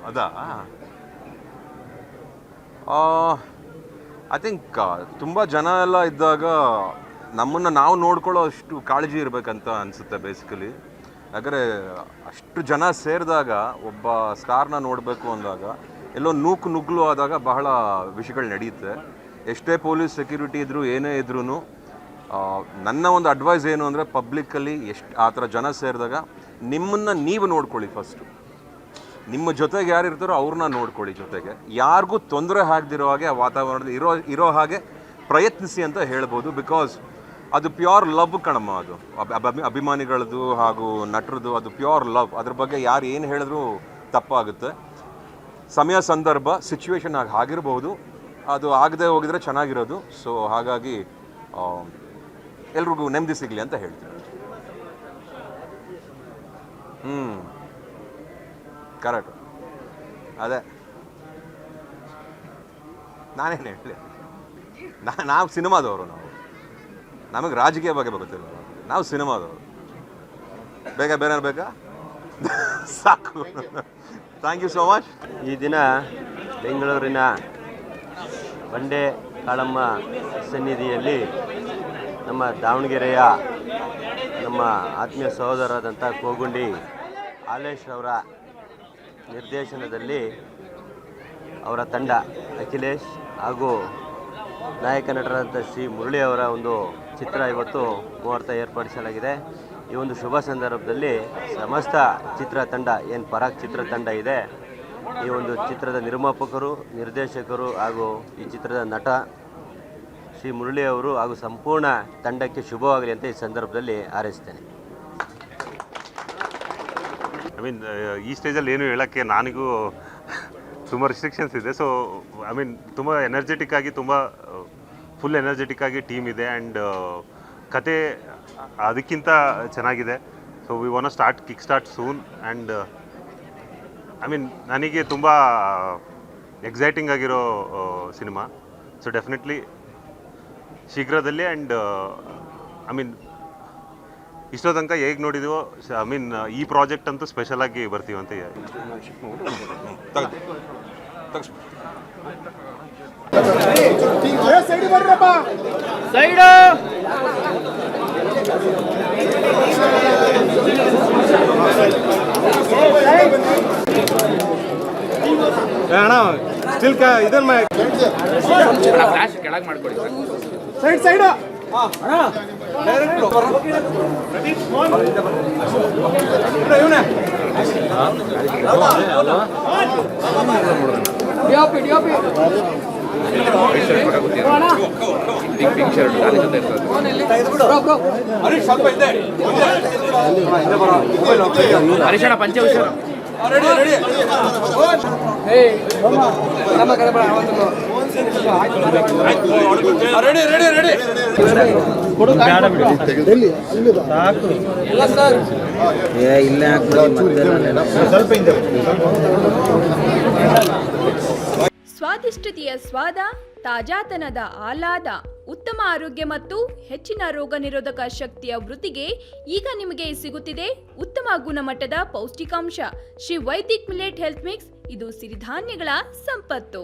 ಅದಾ I think ತುಂಬ ಜನ ಎಲ್ಲ ಇದ್ದಾಗ ನಮ್ಮನ್ನು ನಾವು ನೋಡ್ಕೊಳ್ಳೋ ಅಷ್ಟು ಕಾಳಜಿ ಇರಬೇಕಂತ ಅನಿಸುತ್ತೆ ಬೇಸಿಕಲಿ. ಯಾಕಂದರೆ ಅಷ್ಟು ಜನ ಸೇರಿದಾಗ ಒಬ್ಬ ಸ್ಟಾರ್ನ ನೋಡಬೇಕು ಅಂದಾಗ ಎಲ್ಲೋ ನುಗ್ಗಲು ಆದಾಗ ಬಹಳ ವಿಷಯಗಳು ನಡೆಯುತ್ತೆ. ಎಷ್ಟೇ ಪೊಲೀಸ್ ಸೆಕ್ಯೂರಿಟಿ ಇದ್ದರೂ ಏನೇ ಇದ್ರೂ ನನ್ನ ಒಂದು ಅಡ್ವೈಸ್ ಏನು ಅಂದರೆ ಪಬ್ಲಿಕ್ಕಲ್ಲಿ ಆ ಥರ ಜನ ಸೇರಿದಾಗ ನಿಮ್ಮನ್ನು ನೀವು ನೋಡ್ಕೊಳ್ಳಿ ಫಸ್ಟು. ನಿಮ್ಮ ಜೊತೆಗೆ ಯಾರು ಇರ್ತಾರೋ ಅವ್ರನ್ನ ನೋಡ್ಕೊಳ್ಳಿ. ಜೊತೆಗೆ ಯಾರಿಗೂ ತೊಂದರೆ ಆಗದಿರೋ ಹಾಗೆ ಆ ವಾತಾವರಣದಲ್ಲಿ ಇರೋ ಹಾಗೆ ಪ್ರಯತ್ನಿಸಿ ಅಂತ ಹೇಳ್ಬೋದು. ಬಿಕಾಸ್ ಅದು ಪ್ಯೂರ್ ಲವ್ ಕಣಮ್ಮ. ಅದು ಅಭಿಮಾನಿಗಳದ್ದು ಹಾಗೂ ನಟರದು ಅದು ಪ್ಯೂರ್ ಲವ್. ಅದ್ರ ಬಗ್ಗೆ ಯಾರು ಏನು ಹೇಳಿದ್ರೂ ತಪ್ಪಾಗುತ್ತೆ. ಸಮಯ ಸಂದರ್ಭ ಸಿಚುವೇಶನ್ ಆಗಿರಬಹುದು, ಅದು ಆಗದೆ ಹೋಗಿದ್ರೆ ಚೆನ್ನಾಗಿರೋದು. ಸೊ ಹಾಗಾಗಿ ಎಲ್ರಿಗೂ ನೆಮ್ಮದಿ ಸಿಗಲಿ ಅಂತ ಹೇಳ್ತೀನಿ. ಕರೆಕ್ಟ್. ಅದೇ ನಾನೇನು ಹೇಳಿ, ನಾವು ಸಿನಿಮಾದವರು. ನಮಗೆ ರಾಜಕೀಯ ಬಗ್ಗೆ ಗೊತ್ತಿಲ್ಲ, ನಾವು ಸಿನಿಮಾದವರು. ಬೇಗ ಬೇರೆ ಬೇಕಾ? ಸಾಕು. Thank you so much. ಈ ದಿನ ಬೆಂಗಳೂರಿನ ಬಂಡೆ ಕಾಳಮ್ಮ ಸನ್ನಿಧಿಯಲ್ಲಿ ನಮ್ಮ ದಾವಣಗೆರೆಯ ನಮ್ಮ ಆತ್ಮೀಯ ಸಹೋದರರಾದಂಥ ಕೋಗುಂಡಿ ಹಾಲೇಶ್ ಅವರ ನಿರ್ದೇಶನದಲ್ಲಿ ಅವರ ತಂಡ ಅಖಿಲೇಶ್ ಹಾಗೂ ನಾಯಕ ನಟರಾದಂಥ ಶ್ರೀ ಮುರಳಿ ಅವರ ಒಂದು ಚಿತ್ರ ಇವತ್ತು ಮುಹೂರ್ತ ಏರ್ಪಡಿಸಲಾಗಿದೆ. ಈ ಒಂದು ಶುಭ ಸಂದರ್ಭದಲ್ಲಿ ಸಮಸ್ತ ಚಿತ್ರತಂಡ ಏನು ಪರಾಗ್ ಚಿತ್ರತಂಡ ಇದೆ, ಈ ಒಂದು ಚಿತ್ರದ ನಿರ್ಮಾಪಕರು, ನಿರ್ದೇಶಕರು ಹಾಗೂ ಈ ಚಿತ್ರದ ನಟ ಶ್ರೀ ಮುರಳಿ ಅವರು ಹಾಗೂ ಸಂಪೂರ್ಣ ತಂಡಕ್ಕೆ ಶುಭವಾಗಲಿ ಅಂತ ಈ ಸಂದರ್ಭದಲ್ಲಿ ಹಾರೈಸ್ತೇನೆ. ಐ ಮೀನ್ ಈ ಸ್ಟೇಜಲ್ಲಿ ಏನು ಹೇಳೋಕ್ಕೆ ನನಗೂ ತುಂಬ ರಿಸ್ಟ್ರಿಕ್ಷನ್ಸ್ ಇದೆ. ಸೊ ಐ ಮೀನ್ ತುಂಬ ಎನರ್ಜೆಟಿಕ್ ಆಗಿ, ತುಂಬ ಫುಲ್ ಎನರ್ಜೆಟಿಕ್ ಆಗಿ ಟೀಮ್ ಇದೆ. ಆ್ಯಂಡ್ ಕತೆ ಅದಕ್ಕಿಂತ ಚೆನ್ನಾಗಿದೆ. So we want to kick start soon. And I mean ನನಗೆ ತುಂಬ ಎಕ್ಸೈಟಿಂಗ್ ಆಗಿರೋ ಸಿನಿಮಾ. ಸೊ ಡೆಫಿನೆಟ್ಲಿ ಶೀಘ್ರದಲ್ಲಿ. ಆ್ಯಂಡ್ ಐ ಮೀನ್ ಇಷ್ಟೋ ತನಕ ಹೇಗೆ ನೋಡಿದೀವೋ ಐ ಮೀನ್ ಈ ಪ್ರಾಜೆಕ್ಟ್ ಅಂತೂ ಸ್ಪೆಷಲ್ ಆಗಿ ಬರ್ತೀವಿ ಅಂತ. ಅಣ್ಣ ಸ್ಟಿಲ್ ಇದನ್ನ ಫ್ಲಾಶ್ ಕೆಳಗೆ ಮಾಡ್ಕೊಳ್ಳಿ. ಸೈಡ್ ಸೈಡ್ ಹರೀಶಣ್ಣ ಪಂಚೆ ಹುಷಾರು. ಸ್ವಾದಿಷ್ಟತೆಯ ಸ್ವಾದ, ತಾಜಾತನದ ಆಹ್ಲಾದ, ಉತ್ತಮ ಆರೋಗ್ಯ ಮತ್ತು ಹೆಚ್ಚಿನ ರೋಗ ನಿರೋಧಕ ಶಕ್ತಿಯ ವೃದ್ಧಿಗೆ ಈಗ ನಿಮಗೆ ಸಿಗುತ್ತಿದೆ ಉತ್ತಮ ಗುಣಮಟ್ಟದ ಪೌಷ್ಟಿಕಾಂಶ Shri Vaidik millet health mix. ಇದು ಸಿರಿಧಾನ್ಯಗಳ ಸಂಪತ್ತು.